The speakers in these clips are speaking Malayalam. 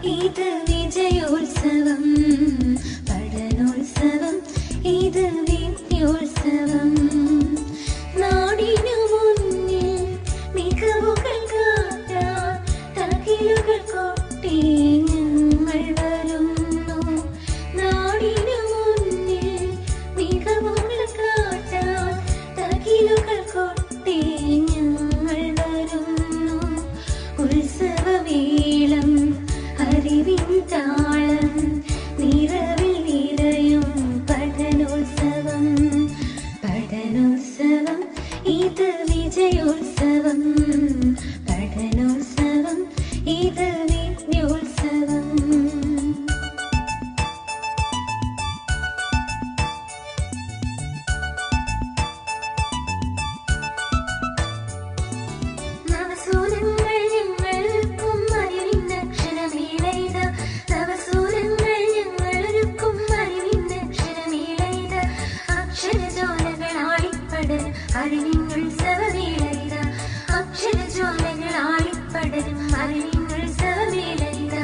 ഇത് വിജയോത്സവം, പഠനോത്സവം, ഇത് വിദ്യോത്സവം. നാടിനു മുന്നിൽ മികവുകൾ കാട്ടാൻ തകിലുകൾ കൊട്ടി ഞങ്ങൾ വരുന്നു. നാടിനു മുന്നിൽ മികവുകൾ കാട്ടാൻ തകിലുകൾ കൊട്ടി ഞങ്ങൾ വരുന്നു. ഉത്സവവേളം അറിവിൻ താളം നിറവിൽ നിറയും പഠനോത്സവം, പഠനോത്സവം, ഇത് വിജയോത്സവം, പഠനോത്സവം, ഇത് വിദ്യോത്സവം. നവസൂരങ്ങൾ ഞങ്ങൾക്കും അറിവിന്നക്ഷരമേളയിത, നവസൂരങ്ങൾ ഞങ്ങളൊരുക്കും അറിവിന്നക്ഷരമേളയിത. അക്ഷരജ്വാലകളാളിപ്പടരും അറിവിന്നുത്സവമേളയിത, അക്ഷരജ്വാലകളാളിപ്പടരും അറിവിന്നുത്സവമേളയിത.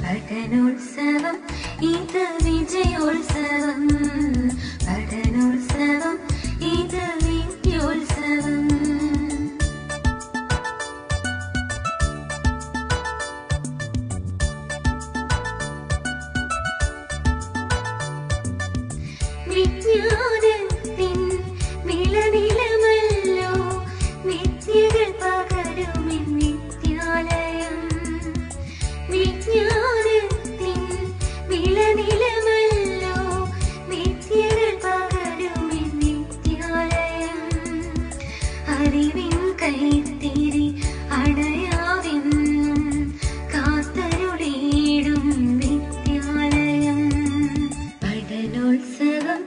പഠനോത്സവം, ഇത് വിജയോത്സവം, പഠനോത്സവം, ഇത് വിദ്യോത്സവം. വിജ്ഞാനത്തിൻ വിളനിലമല്ലോ വിദ്യകൾ പകരുമെൻ വിദ്യാലയം. വിജ്ഞാനത്തിൻ വിളനിലമല്ലോ വിദ്യകൾ പകരുമെൻ വിദ്യാലയം. അറിവിൻ കൈത്തിരി അണയാവെന്നും കാത്തരുളിയിടും വിദ്യാലയം. പഠനോത്സവം,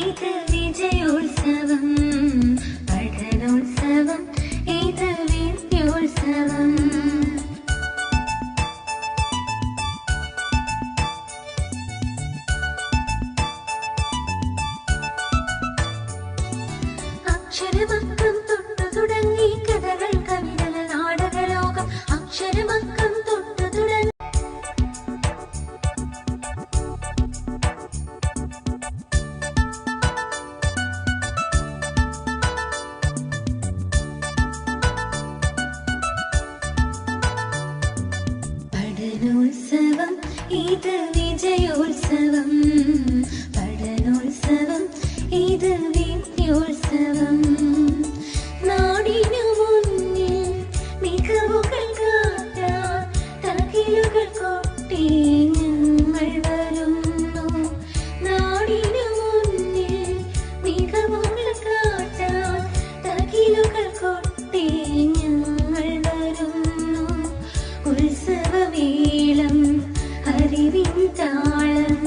ഇത് വിജയോത്സവം, പഠനോത്സവം, ഇത് വിദ്യോത്സവം. അക്ഷരമക്കം തൊട്ടു തുടങ്ങി കഥകൾ, കവിതകൾ, നാടകലോകം. അക്ഷരമക്കം തൊട്ടു തുടങ്ങി പഠനോത്സവം, ഇത് വിജയോത്സവം, പഠനോത്സവം, ഇത് വിദ്യോത്സവം. നാടിനു മുന്നിൽ മികവുകൾ കാട്ടാൻ തകിലുകൾ കൊട്ടി ഞങ്ങൾ വരുന്നു. നാടിനു മുന്നിൽ മികവുകൾ കാട്ടാൻ തകിലുകൾ കൊട്ടി ഞങ്ങൾ വരുന്നു. ഉത്സവവേളം അറിവിൻ താളം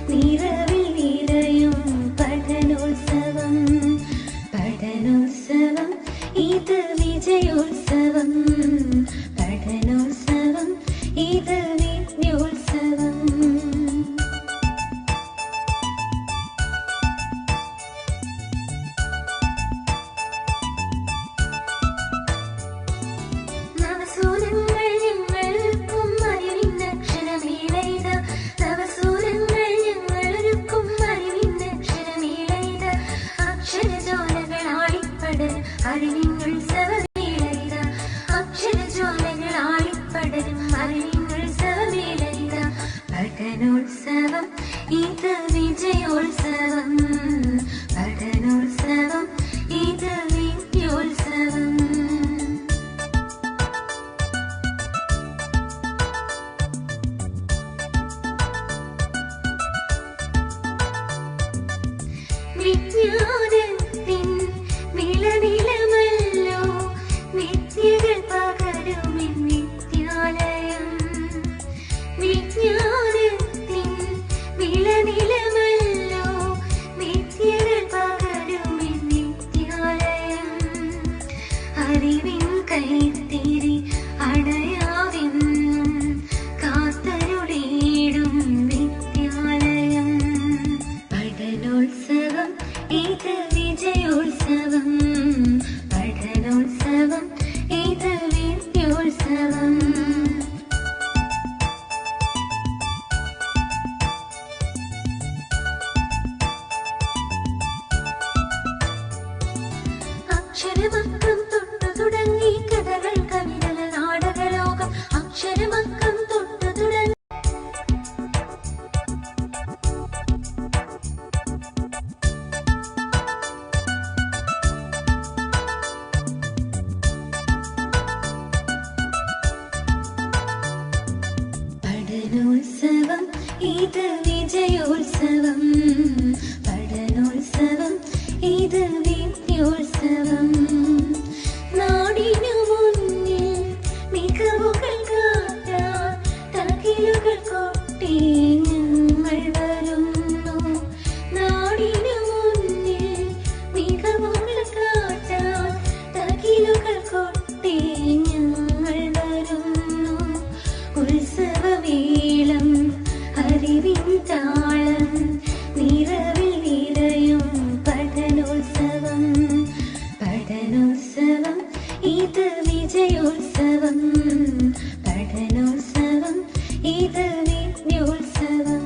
നിറവിൽ നിറയും പഠനോത്സവം, പഠനോത്സവം, ഇത് വിജയോത്സവം, പഠനോത്സവം, ഇത് വിദ്യോത്സവം. നവസൂരങ്ങൾ ഞങ്ങൾക്കും അറിവിന്നക്ഷരമേളയിത, നവസൂരങ്ങൾ ഞങ്ങളൊരുക്കും അറിവിന്നക്ഷരമേളയിത. അക്ഷരജ്വാലകളാളിപ്പടരും അറിവിന്നുത്സവമേളയിത, അക്ഷരജ്വാലകളാളിപ്പടരും അറിവിന്നുത്സവമേളയിത. പഠനോത്സവം, ഇത് വിജയോത്സവം, പഠനോത്സവം, ഇത് വിദ്യോത്സവം. വിജ്ഞാനത്തിൻ വിളനിലമല്ലോ വിദ്യകൾ പകരുമെൻ വിദ്യാലയം. വിജ്ഞാനത്തിൻ വിളനിലമല്ലോ വിദ്യകൾ പകരും പഠനോത്സവം ഇത് വിജയോത്സവം, പഠനോത്സവം ഇത് വിദ്യോത്സവം. നാടിനു മുന്നിൽ മികവുകൾ കാട്ടാൻ തകിലുകൾ കൊട്ടി ഞങ്ങൾ വരുന്നു. നാടിനു മുന്നിൽ മികവുകൾ കാട്ടാൻ തകിലുകൾ കൊട്ടി ഞങ്ങൾ വരുന്നു. ഉത്സവവേളം അറിവിൻ താളം നിറവിൽ നിറയും പഠനോത്സവം, പഠനോത്സവം ഇത് വിജയോത്സവം, പഠനോത്സവം ഇത് വിദ്യോത്സവം.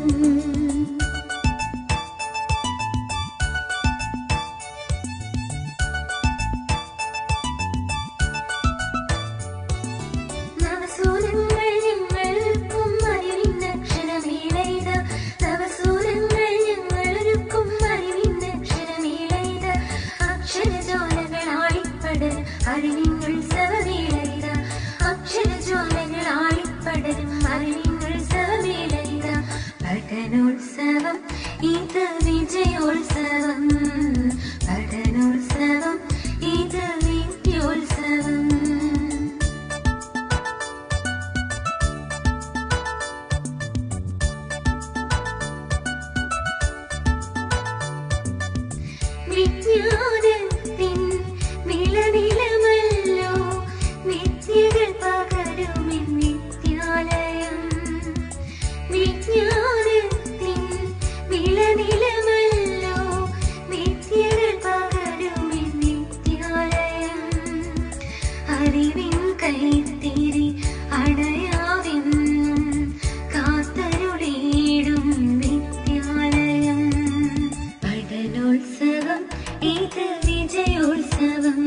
നവസൂരങ്ങൾ ഞങ്ങൾക്കും അറിവിന്നക്ഷരമേളയിത, നവസൂരങ്ങൾ ഞങ്ങളൊരുക്കും അറിവിന്നക്ഷരമേളയിത. അക്ഷരജ്വാലകളാളിപ്പടരും അറിവിന്നുത്സവമേളയിത, അക്ഷരജ്വാലകളാളിപ്പടരും അറിവിന്നുത്സവമേളയിത. പഠനോത്സവം ഇത് വിജയോത്സവം, പഠനോത്സവം ഇത് വിദ്യോത്സവം. വിജ്ഞാനത്തിൻ വിളനിലമല്ലോ വിദ്യകൾ പകരുമെൻ വിദ്യാലയം. വിജ്ഞാനത്തിൻ വിളനിലമല്ലോ വിദ്യകൾ പകരുമെൻ വിദ്യാലയം. അറിവിൻ കൈത്തിരി അണയാവെന്നും കാത്തരുളിയിടും വിദ്യാലയം. പഠനോത്സവം ഇത് വിജയോത്സവം,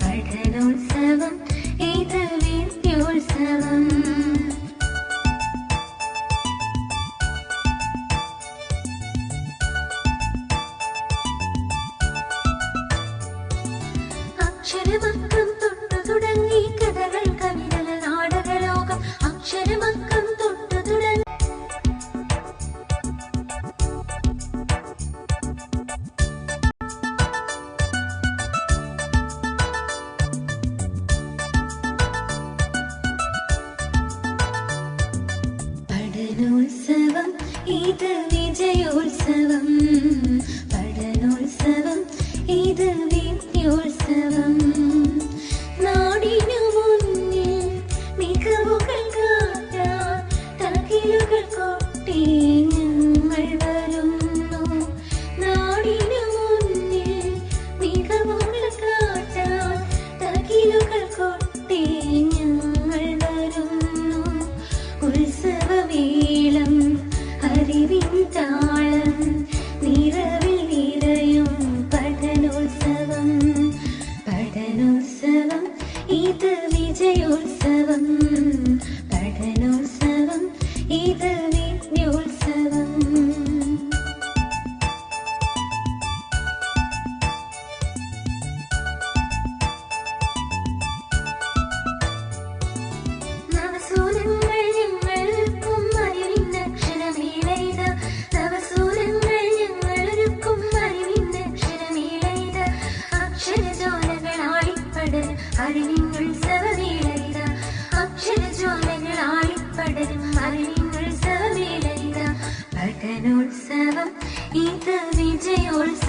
പഠനോത്സവം ഇത് വിദ്യോത്സവം. അക്ഷരമക്കം തൊട്ടു തുടങ്ങി കഥകൾ കവിതകൾ നാടകലോകം, അക്ഷരമക്കം തൊട്ടു തുടങ്ങി. പഠനോത്സവം ഇത് വിജയോത്സവം, പഠനോത്സവം ഇത് വിദ്യോത്സവം. നാടിനു മുന്നിൽ മികവുകൾ കാട്ടാൻ തകിലുകൾ കൊട്ടി ഞങ്ങൾ വരുന്നു. നാടിനു മുന്നിൽ മികവുകൾ കാട്ടാൻ തകിലുകൾ കൊട്ടി ഞങ്ങൾ വരുന്നു. ഉത്സവവേളം അറിവിൻ താളം നിറവിൽ നിറയും പഠനോത്സവം, പഠനോത്സവം ഇത് വിജയോത്സവം, പഠനോത്സവം ഇത് വിദ്യോത്സവം. നവസൂരങ്ങൾ ഞങ്ങൾക്കും അറിവിന്നക്ഷരമേളയിത, നവസൂരങ്ങൾ ഞങ്ങളൊരുക്കും അറിവിന്നക്ഷരമേളയിത. അക്ഷരജ്വാലകളാളിപ്പടരും അറിവിന്നുത്സവമേളയിത, അക്ഷരജ്വാലകളാളിപ്പടരും അറിവിന്നുത്സവമേളയിത. പഠനോത്സവം ഇത് വിജയോത്സവം.